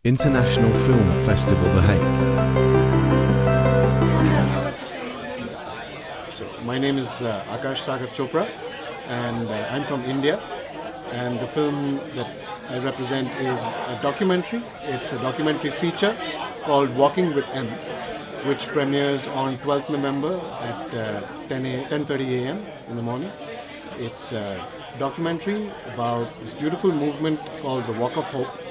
International Film Festival, The Hague. So, my name is Akash Sagar Chopra, and I'm from India. And the film that I represent is a documentary. It's a documentary feature called Walking with M, which premieres on 12th November at 10:30 a.m. in the morning. It's a documentary about this beautiful movement called the Walk of Hope,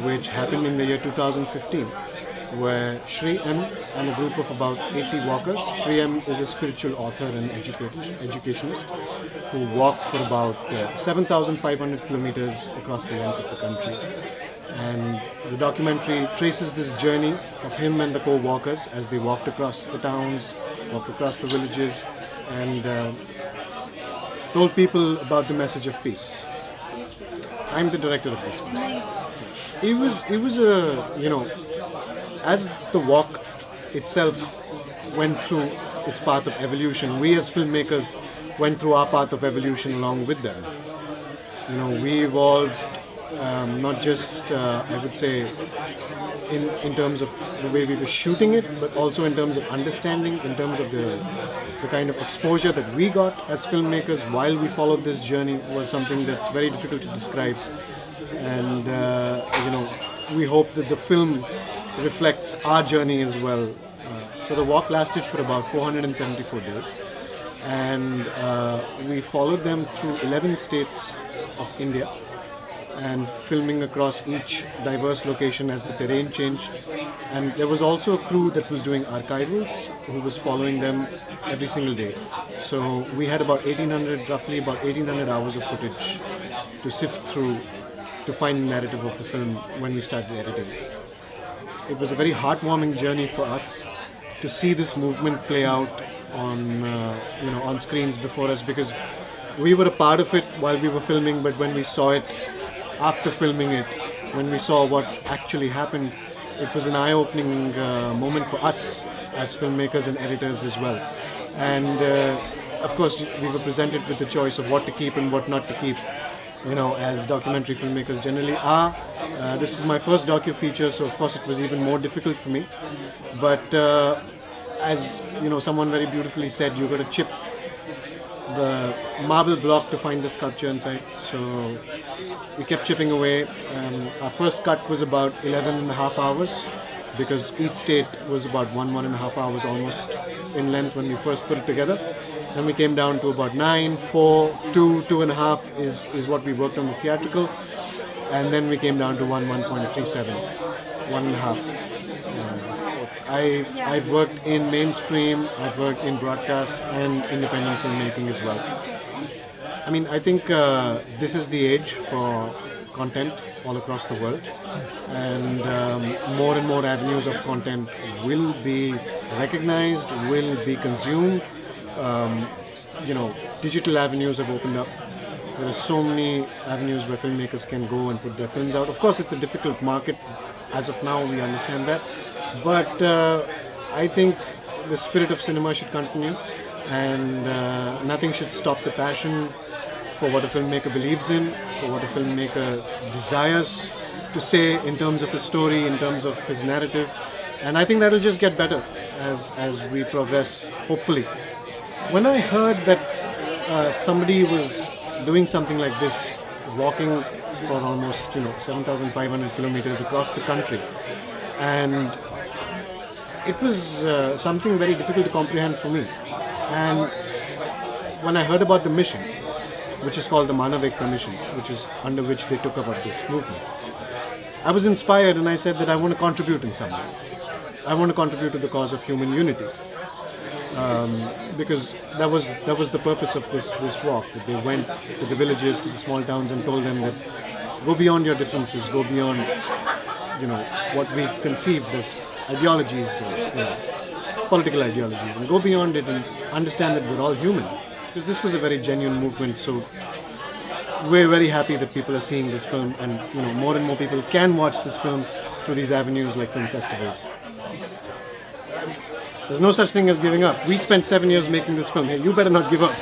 which happened in the year 2015, where Shri M and a group of about 80 walkers. Shri M is a spiritual author and educationist who walked for about 7,500 kilometers across the length of the country. And the documentary traces this journey of him and the co-walkers as they walked across the towns, walked across the villages, and told people about the message of peace. I'm the director of this film. It was as the walk itself went through its path of evolution, we as filmmakers went through our path of evolution along with them. We evolved not just, I would say, in terms of the way we were shooting it, but also in terms of understanding, in terms of the kind of exposure that we got as filmmakers while we followed this journey was something that's very difficult to describe. And we hope that the film reflects our journey as well. So the walk lasted for about 474 days, and we followed them through 11 states of India, and filming across each diverse location as the terrain changed. And there was also a crew that was doing archivals who was following them every single day. So we had roughly about 1,800 hours of footage to sift through to find the narrative of the film when we started editing. It was a very heartwarming journey for us to see this movement play out on screens before us, because we were a part of it while we were filming, but when we saw it after filming it, when we saw what actually happened, it was an eye-opening moment for us as filmmakers and editors as well. And of course, we were presented with the choice of what to keep and what not to keep, as documentary filmmakers generally are. This is my first docu-feature, so of course it was even more difficult for me. But as someone very beautifully said, you got to chip the marble block to find the sculpture inside. So we kept chipping away. Our first cut was about 11 and a half hours, because each state was about 1.5 hours almost in length when we first put it together. Then we came down to about 9, 4, 2, 2.5 is what we worked on the theatrical. And then we came down to 1.37, 1.5. I've worked in mainstream, I've worked in broadcast and independent filmmaking as well. I think this is the age for content all across the world, and more and more avenues of content will be recognized, will be consumed. Digital avenues have opened up. There are so many avenues where filmmakers can go and put their films out. Of course, it's a difficult market. As of now, we understand that. But I think the spirit of cinema should continue, and nothing should stop the passion for what a filmmaker believes in, for what a filmmaker desires to say in terms of his story, in terms of his narrative. And I think that'll just get better as we progress, hopefully. When I heard that somebody was doing something like this, walking for almost 7,500 kilometers across the country, and it was something very difficult to comprehend for me. And when I heard about the mission, which is called the Manav Ekta mission, which is under which they took about this movement, I was inspired, and I said that I want to contribute in some way. I want to contribute to the cause of human unity. Because that was the purpose of this walk, that they went to the villages, to the small towns, and told them that go beyond your differences, go beyond what we've conceived as ideologies or political ideologies, and go beyond it and understand that we're all human. Because this was a very genuine movement, so we're very happy that people are seeing this film, and more and more people can watch this film through these avenues like film festivals. There's no such thing as giving up. We spent 7 years making this film. Hey, you better not give up.